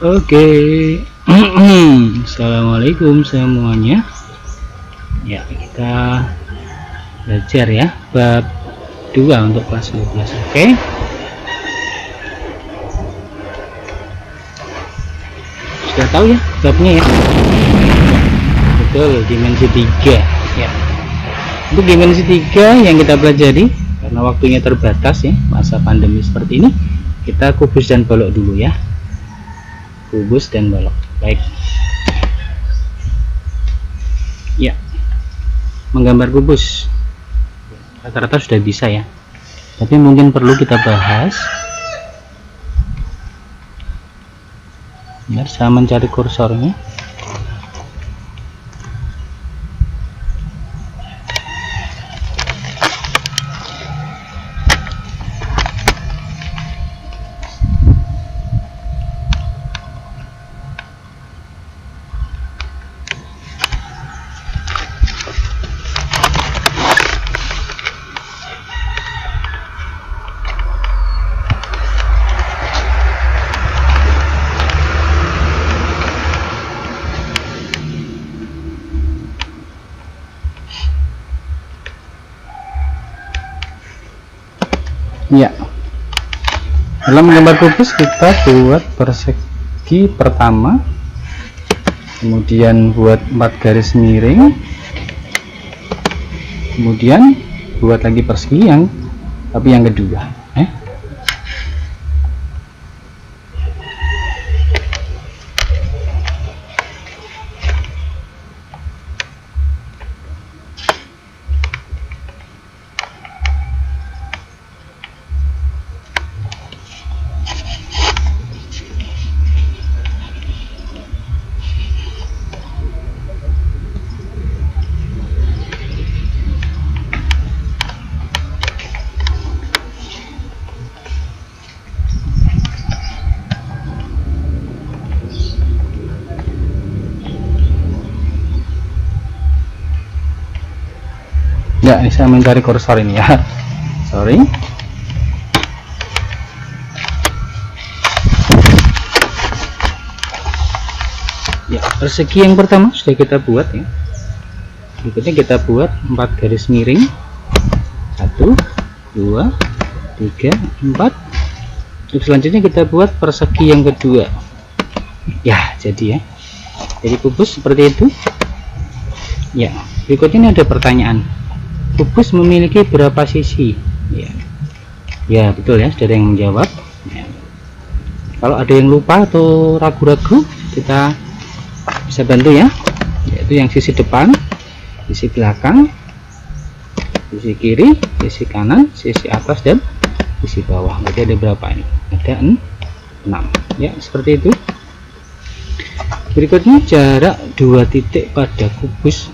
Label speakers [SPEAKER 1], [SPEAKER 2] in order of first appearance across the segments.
[SPEAKER 1] Oke. Assalamualaikum semuanya. Ya, kita belajar ya bab 2 untuk kelas 12. Oke. Sudah tahu ya babnya ya? Betul, dimensi 3 ya. Untuk dimensi 3 yang kita pelajari, karena waktunya terbatas ya, masa pandemi seperti ini, kita kubus dan balok dulu ya. Kubus dan balok. Baik. Ya. Menggambar kubus. Rata-rata sudah bisa ya. Tapi mungkin perlu kita bahas. Biar saya mencari kursornya. Ya, dalam menggambar kubus kita buat persegi pertama, kemudian buat 4 garis miring, kemudian buat lagi persegi tapi yang kedua. Ya, ini saya mencari kursor ini ya. Sorry. Ya, persegi yang pertama sudah kita buat ya. Berikutnya kita buat 4 garis miring. 1 2 3 4. Untuk selanjutnya kita buat persegi yang kedua. Ya, jadi ya. Jadi kubus seperti itu. Ya, berikutnya ini ada pertanyaan. Kubus memiliki berapa sisi? Ya betul ya, sudah ada yang menjawab ya. Kalau ada yang lupa atau ragu-ragu, kita bisa bantu ya, yaitu yang sisi depan, sisi belakang, sisi kiri, sisi kanan, sisi atas, dan sisi bawah. Berarti ada berapa ini? Ada 6 ya, seperti itu. Berikutnya jarak 2 titik pada kubus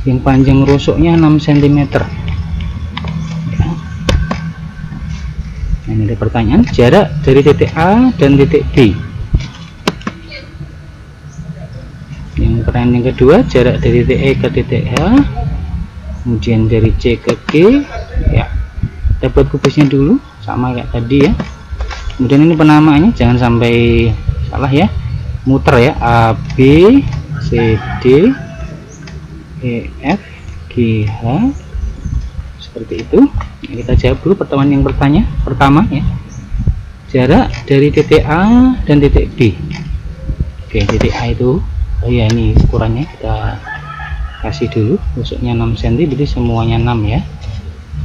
[SPEAKER 1] yang panjang rusuknya 6 cm ya. Ini ada pertanyaan, jarak dari titik A dan titik B. Yang pertanyaan yang kedua, jarak dari titik E ke titik H, kemudian dari C ke G ya. Kita buat kubusnya dulu sama kayak tadi ya. Kemudian ini penamaannya jangan sampai salah ya, muter ya, A B C D E F G H, seperti itu. Kita jawab dulu pertemuan yang pertama ya, jarak dari titik A dan titik B. Oke, titik A itu ya, ini ukurannya kita kasih dulu, rusuknya 6 cm, jadi semuanya 6 ya.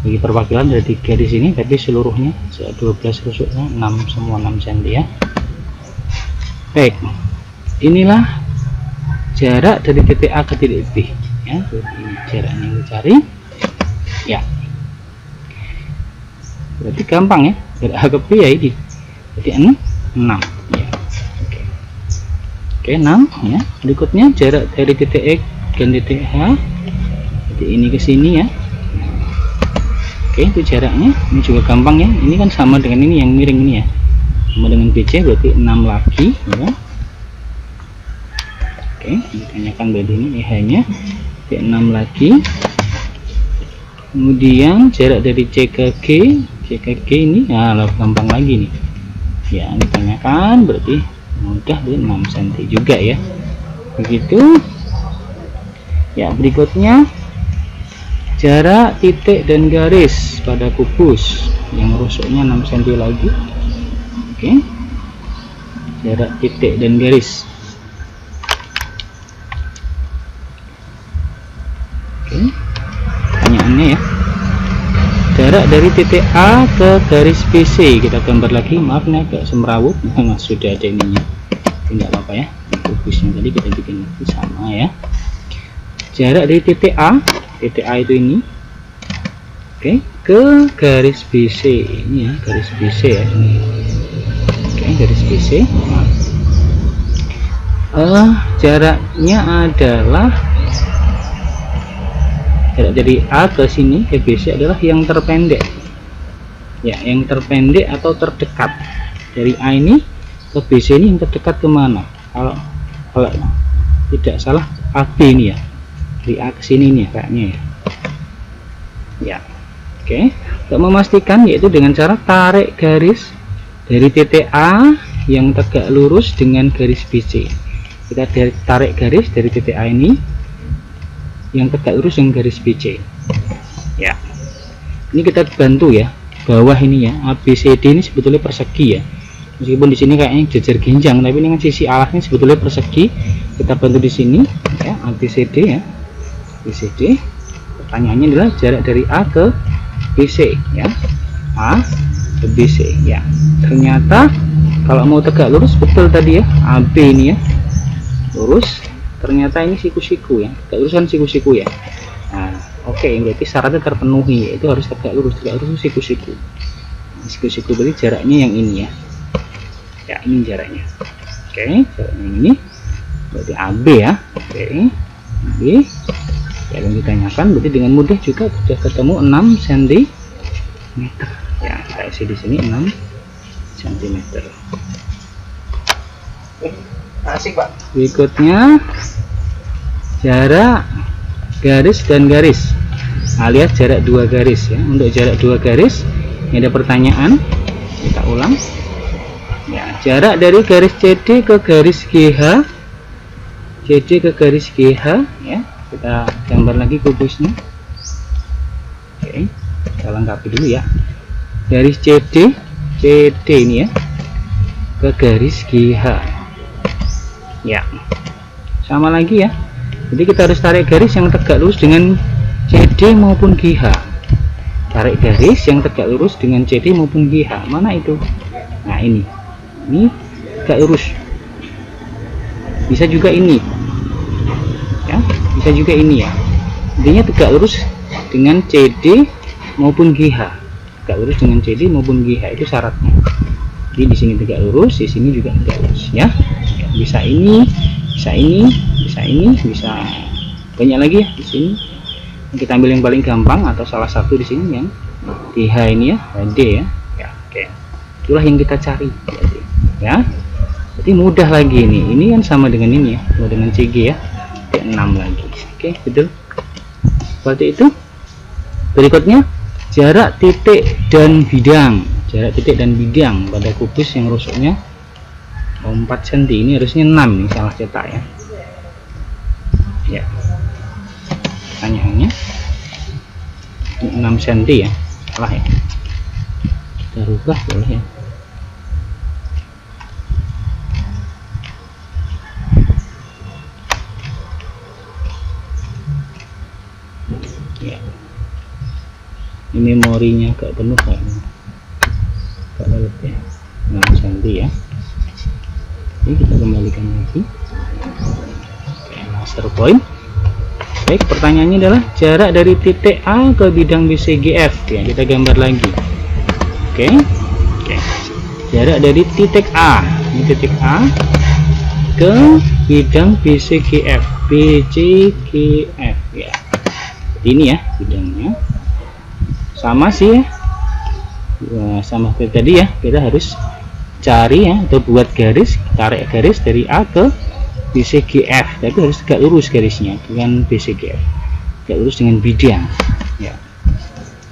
[SPEAKER 1] Bagi perwakilan dari 3 di sini, tapi seluruhnya 12 rusuknya 6, semua 6 cm ya. Baik, inilah jarak dari titik A ke titik B ya. Ini jaraknya yang dicari ya. Berarti gampang ya, dari A ke B ya ini, jadi 6 ya. Oke, 6 ya. Berikutnya jarak dari titik E dan titik H, jadi ini ke sini ya. Oke, itu jaraknya. Ini juga gampang ya, ini kan sama dengan ini yang miring ini ya, sama dengan BC, berarti 6 lagi ya. Oke, ditanyakan berarti ini hanya 6 lagi. Kemudian jarak dari C ke G ini ya, gampang lagi nih ya, ditanyakan berarti mudah di 6 cm juga ya. Begitu ya. Berikutnya jarak titik dan garis pada kubus yang rusuknya 6 cm lagi. Oke, jarak titik dan garis. Oke, pertanyaannya ya, jarak dari titik A ke garis BC, kita gambar lagi, maaf ini agak semrawut, memang sudah ada ininya, tidak apa-apa ya, kubusnya tadi kita bikin lagi sama ya. Jarak dari titik A itu ini, oke, ke garis BC ini ya, garis BC ya ini. Oke, garis BC. Jaraknya adalah, jarak dari A ke sini ke BC adalah yang terpendek ya, yang terpendek atau terdekat. Dari A ini ke BC ini yang terdekat kemana? Kalau tidak salah AB ini ya, dari A ke sini nih kayaknya ya. Oke, untuk memastikan yaitu dengan cara tarik garis dari titik A yang tegak lurus dengan garis BC. Kita tarik garis dari titik A ini yang tegak lurus dengan garis BC ya. Ini kita bantu ya, bawah ini ya, ABCD ini sebetulnya persegi ya, meskipun di sini kayaknya jejer ginjang, tapi ini kan sisi alasnya sebetulnya persegi. Kita bantu di sini ya, ABCD ya, ABCD. Pertanyaannya adalah jarak dari A ke BC ya, A ke BC ya. Ternyata kalau mau tegak lurus betul tadi ya, AB ini ya lurus, ternyata ini siku-siku ya, tegak lurusan siku-siku ya. Nah, oke, berarti syaratnya terpenuhi, yaitu harus tegak lurus siku-siku. Siku-siku berarti jaraknya yang ini ya. Ya, ini jaraknya. Oke, jaraknya ini berarti AB ya. Oke, AB. Ya, yang ditanyakan berarti dengan mudah juga sudah ketemu 6 cm. Ya, kita isi di sini 6 cm. Asik, Pak. Berikutnya jarak garis dan garis alias jarak dua garis ya. Untuk jarak dua garis ini ada pertanyaan, kita ulang ya. Jarak dari garis CD ke garis GH, CD ke garis GH ya, kita gambar lagi kubusnya. Oke, kita lengkapi dulu ya. Garis CD ini ya ke garis GH ya, sama lagi ya. Jadi kita harus tarik garis yang tegak lurus dengan CD maupun GH. Tarik garis yang tegak lurus dengan CD maupun GH. Mana itu? Nah, ini tegak lurus. Bisa juga ini ya, bisa juga ini ya. Intinya tegak lurus dengan CD maupun GH. Tegak lurus dengan CD maupun GH itu syaratnya. Jadi di sini tegak lurus, di sini juga tegak lurus ya. Bisa ini, bisa ini, bisa ini, bisa banyak lagi ya di sini. Kita ambil yang paling gampang atau salah satu di sini yang DH ini ya, D ya. Ya, oke. Itulah yang kita cari ya. Jadi mudah lagi ini. Ini kan sama dengan ini ya, sama dengan CG ya. D6 lagi. Oke, betul. Seperti itu. Berikutnya jarak titik dan bidang. Jarak titik dan bidang pada kubus yang rusuknya 4 cm, ini harusnya 6 nih, salah cetak ya. Ya, pertanyaannya 6 cm ya, salah ya, kita rubah boleh ya. Ya, ini memorinya agak penuh kayaknya, agak lebih 6 cm ya. Ini kita kembalikan lagi. Oke, master point. Baik, pertanyaannya adalah jarak dari titik A ke bidang BCGF ya, kita gambar lagi. Oke. Jarak dari titik A, ini titik A ke bidang BCGF ya. Ini ya bidangnya. Sama sih ya. Sama seperti tadi ya, kita harus cari ya, atau buat garis, tarik garis dari A ke BCGF, tapi harus tegak lurus garisnya dengan BCGF, tegak lurus dengan bidang ya,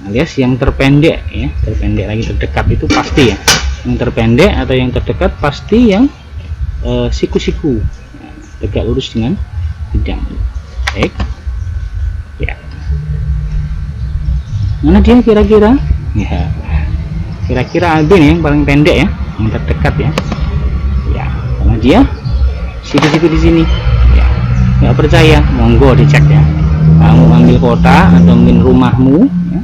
[SPEAKER 1] alias yang terpendek ya, terpendek lagi terdekat itu pasti ya, yang terpendek atau yang terdekat pasti yang siku-siku, tegak lurus dengan bidang. Baik ya, mana dia kira-kira ya, kira-kira AB nih yang paling pendek ya, yang terdekat ya, ya karena dia siku-siku di sini ya. Nggak percaya, monggo dicek ya, kamu ambil kotak atau mungkin rumahmu ya,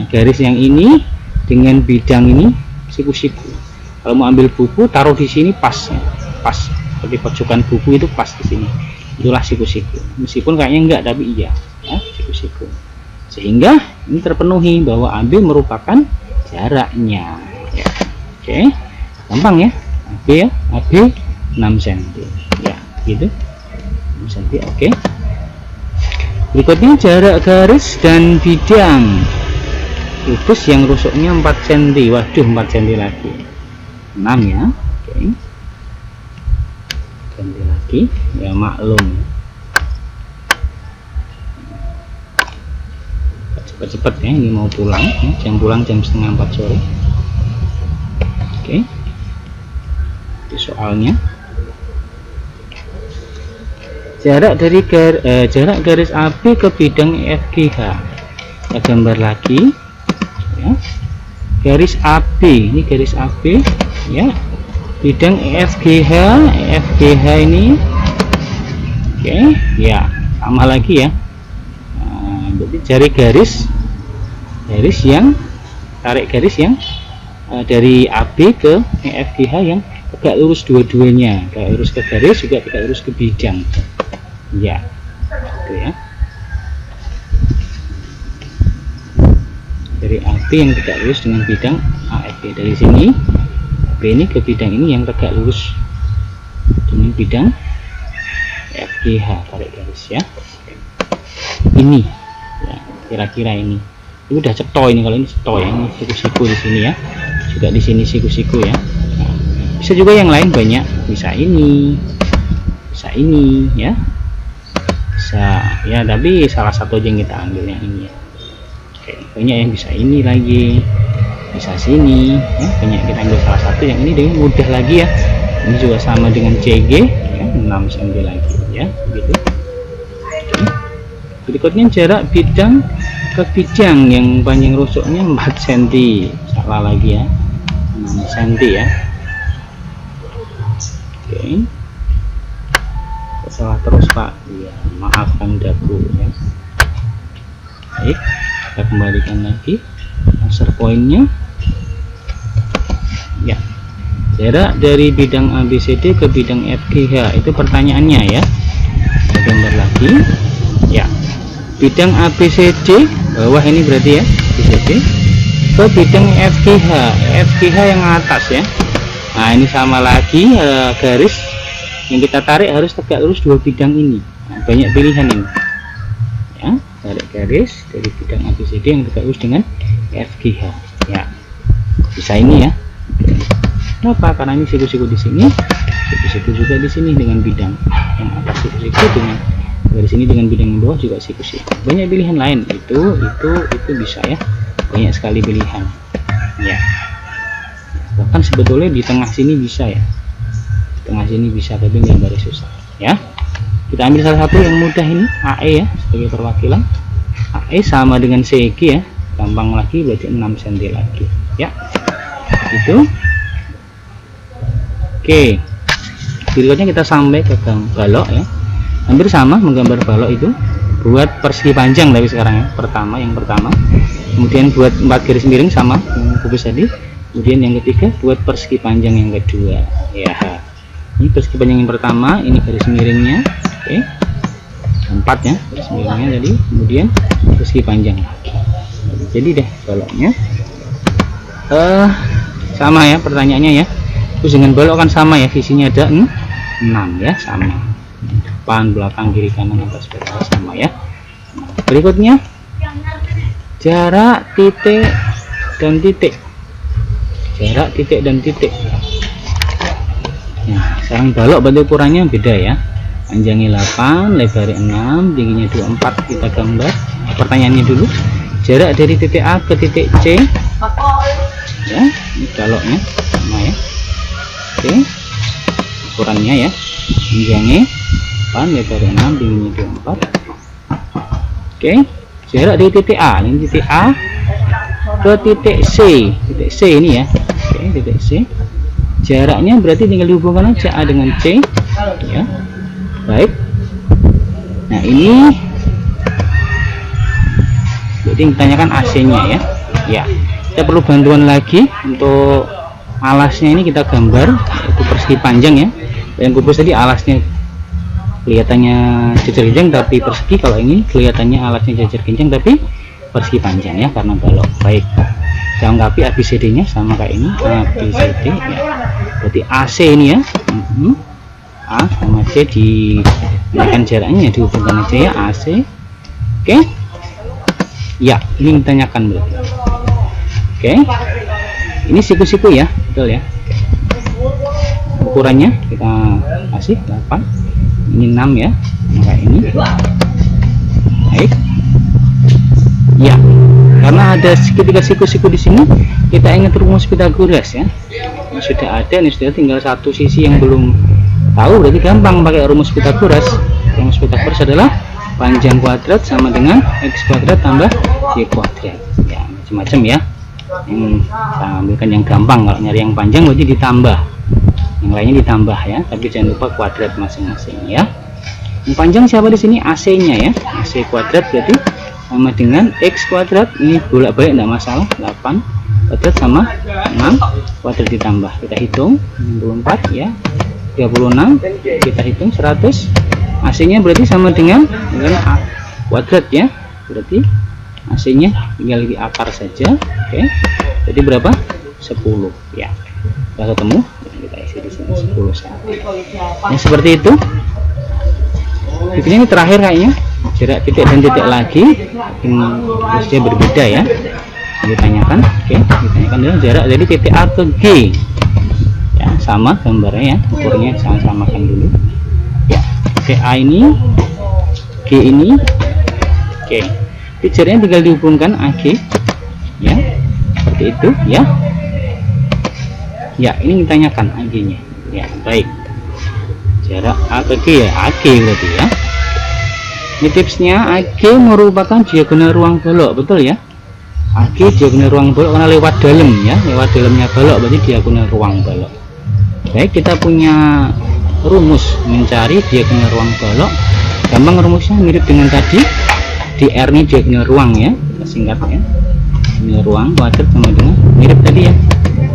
[SPEAKER 1] garis yang ini dengan bidang ini siku-siku. Kalau mau ambil buku, taruh di sini pas ya. Pas seperti pojokan buku itu pas di sini, itulah siku-siku. Meskipun kayaknya enggak, tapi iya ya, siku-siku. Sehingga ini terpenuhi bahwa AB merupakan jaraknya ya. Oke, gampang ya, AB ya, AB 6 cm ya, gitu 6 cm. Oke, berikutnya jarak garis dan bidang kubus yang rusuknya 4 cm. Waduh, 4 cm lagi, 6 ya. Oke, ganti lagi ya, maklum cepet-cepet ya, ini mau pulang ya, jam pulang jam setengah 4 sore. Oke, di soalnya jarak dari jarak garis AB ke bidang EFGH. Kita gambar lagi ya, garis AB, ini garis AB ya, bidang EFGH. EFGH ini oke ya, sama lagi ya. Nah, jadi cari garis yang tarik garis yang dari AB ke EFGH yang tegak lurus dua-duanya, tegak lurus ke garis juga tegak lurus ke bidang ya, gitu ya. Dari AB yang tegak lurus dengan bidang AFG, dari sini AB ini ke bidang ini yang tegak lurus dengan bidang FGH, tarik garis ya. Ini ya, kira-kira ini udah ceto ini, kalau ini ceto ya, ini siku-siku di sini ya, juga di sini siku-siku ya. Nah, bisa juga yang lain banyak, bisa ini ya, bisa ya, tapi salah satu aja yang kita ambil yang ini ya. Oke, banyak yang bisa ini lagi, bisa sini ya, banyak kita ambil salah satu yang ini dengan mudah lagi ya. Ini juga sama dengan CG ya, 6 cm lagi ya, gitu. Oke. Berikutnya jarak bidang ke bidang yang panjang rusuknya 4 cm, salah lagi ya, 6 cm ya. Oke, salah terus Pak ya, maafkan daku ya. Baik, kita kembalikan lagi laser pointnya ya. Jarak dari bidang ABCD ke bidang FGH, itu pertanyaannya ya. Kita gambar lagi ya, bidang ABCD bawah ini berarti ya, ABCD ke bidang FGH, FGH yang atas ya. Nah ini sama lagi, garis yang kita tarik harus tegak lurus dua bidang ini. Nah, banyak pilihan ini ya, tarik garis dari bidang ABCD yang tegak lurus dengan FGH ya, bisa ini ya. Kenapa? Karena ini siku-siku di sini, siku-siku juga di sini dengan bidang yang atas, siku-siku dengan dari sini dengan bidang yang bawah juga siku-siku. Banyak pilihan lain, itu bisa ya, banyak sekali pilihan ya. Bahkan sebetulnya di tengah sini bisa ya, di tengah sini bisa, tapi gambarnya susah ya. Kita ambil salah satu yang mudah ini, AE ya, sebagai perwakilan. AE sama dengan CG ya, gampang lagi, berarti 6 cm lagi ya, itu. Oke, berikutnya kita sampai ke balok ya, hampir sama menggambar balok itu, buat persegi panjang tapi sekarang ya, yang pertama, kemudian buat 4 garis miring sama yang kubus tadi, kemudian yang ketiga buat persegi panjang yang kedua ya. Ini persegi panjang yang pertama, ini garis miringnya, oke, 4 ya garis miringnya tadi, kemudian persegi panjang lagi. Jadi deh baloknya sama ya pertanyaannya ya. Terus dengan balok kan sama ya, visinya ada 6 ya, sama, depan belakang kiri kanan atas bawah sama ya. Berikutnya jarak titik dan titik, jarak titik dan titik. Nah sekarang balok bentuk ukurannya beda ya, panjangnya 8, lebarnya 6, tingginya 24. Kita gambar pertanyaannya dulu, jarak dari titik A ke titik C ya, ini baloknya sama ya. Oke, ukurannya ya. Panjangnya 8, lebar 6, tingginya 24. Oke, jarak dari titik A, ini titik A ke titik C, titik C ini ya. Oke, titik C. Jaraknya berarti tinggal dihubungkan aja A dengan C ya. Baik. Nah, ini jadi ditanyakan AC-nya ya. Ya, kita perlu bantuan lagi untuk alasnya. Ini kita gambar itu persegi panjang ya. Yang kubus tadi alasnya kelihatannya jajar genjang tapi persegi, kalau ini kelihatannya alasnya jajar genjang tapi persegi panjang ya, karena balok. Baik, kita lengkapi ABCD-nya sama kayak ini, ABCD ya. Berarti AC ini ya, A sama C dinaikkan jaraknya, dihubungkan aja ya, AC. Oke. Ya, ini ditanyakan berarti. Oke. Ini siku-siku ya, betul ya. Ukurannya kita kasih 8. Ini 6 ya, maka ini. Baik. Ya, karena ada segitiga siku-siku di sini, kita ingat rumus Pythagoras ya. Ini sudah ada, ini sudah, tinggal satu sisi yang belum tahu, berarti gampang pakai rumus Pythagoras. Rumus Pythagoras adalah panjang kuadrat sama dengan x kuadrat tambah y kuadrat ya, macam-macam ya. Yang kita ambilkan yang gampang, kalau nyari yang panjang berarti ditambah, yang lainnya ditambah ya, tapi jangan lupa kuadrat masing-masing ya. Yang panjang siapa di sini? AC nya ya, AC kuadrat berarti sama dengan x kuadrat, ini bolak-balik tidak masalah, 8 kuadrat sama 6 kuadrat ditambah, kita hitung 64 ya, 36 kita hitung 100. AC nya berarti sama dengan A kuadrat ya, berarti AC nya tinggal di akar saja. Oke, jadi berapa? 10 ya, sudah ketemu. Kita isi di sini 10 cm. Nah, seperti itu. Ini terakhir kayaknya, jarak titik dan titik lagi harusnya berbeda ya, ditanyakan. Oke, ditanyakan adalah jarak dari titik A ke G ya, sama gambarnya ya, ukurnya sama-samakan dulu ya. Oke, A ini, G ini. Oke, jaraknya tinggal dihubungkan AG ya, seperti itu ya. Ya, ini ditanyakan AG nya ya. Baik, jarak A ke G ya, AG berarti ya. Ini tipsnya, AG merupakan diagonal ruang balok, betul ya. AG diagonal ruang balok karena lewat dalam ya, lewat dalamnya balok berarti diagonal ruang balok. Baik, kita punya rumus mencari diagonal ruang balok. Gampang rumusnya, mirip dengan tadi. Di R ini diagonal ruang ya, kita singkat ya. Diagonal ruang kuadrat sama dengan mirip tadi ya.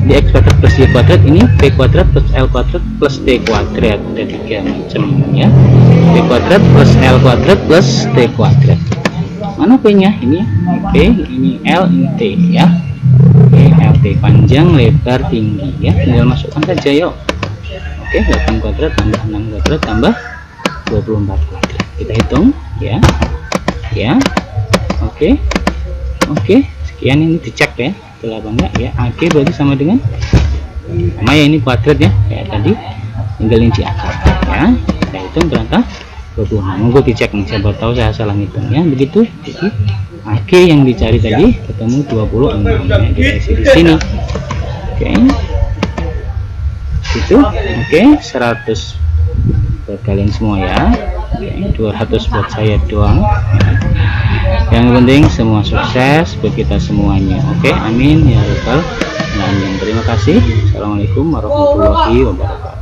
[SPEAKER 1] Di x kuadrat plus y kuadrat, ini b kuadrat plus l kuadrat plus t kuadrat, ada 3 macam ya. B kuadrat plus l kuadrat plus t kuadrat. Mana p nya? Ini b, ini l, ini t ya. Oke, lt panjang, lebar, tinggi ya, tinggal masukkan saja yuk. Oke, 8 kuadrat tambah 6 kuadrat tambah 24 kuadrat, kita hitung ya. Ya, oke, sekian, ini dicek ya, betul apa enggak ya. AG berarti sama dengan, sama ya, ini kuadrat ya kayak tadi, tinggal inci akar ya. Kita hitung ternyata 26. Monggo dicek nih, siapa tahu saya salah hitung ya. Begitu, jadi AG yang dicari tadi ketemu 26 ya, kita isi di sini. Oke, itu oke, 100 buat kalian semua ya. Oke, 200 buat saya doang ya. Yang penting semua sukses buat kita semuanya. Oke, amin ya rabbal alamin. Terima kasih. Assalamualaikum warahmatullahi wabarakatuh.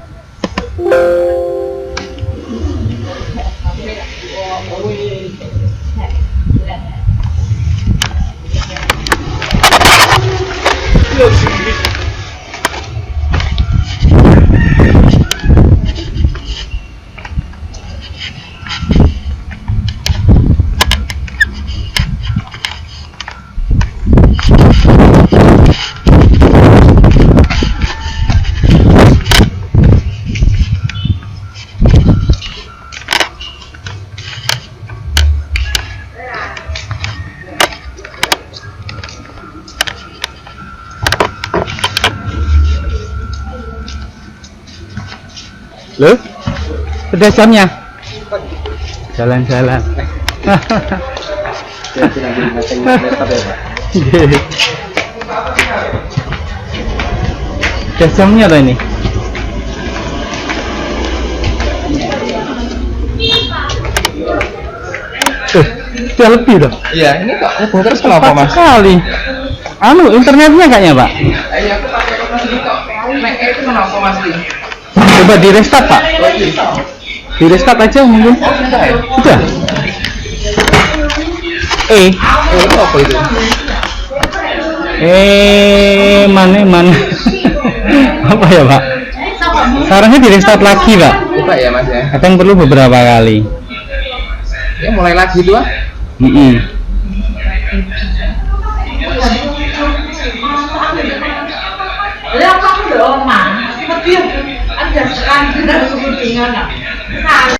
[SPEAKER 1] Loh, sudah jamnya? Jalan-jalan. Sudah jamnya apa ini? Sudah lebih loh.
[SPEAKER 2] Iya, ini kok heboh terus kenapa mas?
[SPEAKER 1] Sekali. Internetnya kayaknya pak.
[SPEAKER 2] Iya, aku pakai ini kok. Itu kenapa mas?
[SPEAKER 1] Coba di restart pak. Di restart aja mungkin.
[SPEAKER 2] Oh sudah ya?
[SPEAKER 1] Sudah.
[SPEAKER 2] Itu apa itu?
[SPEAKER 1] Mana? Apa ya pak? Sekarangnya di restart lagi pak.
[SPEAKER 2] Coba ya mas ya.
[SPEAKER 1] Kadang perlu beberapa kali.
[SPEAKER 2] Ya mulai lagi tuh ah.
[SPEAKER 3] Lihat kamu dong, Mas. Tapi ada sekarang sudah sebut dengan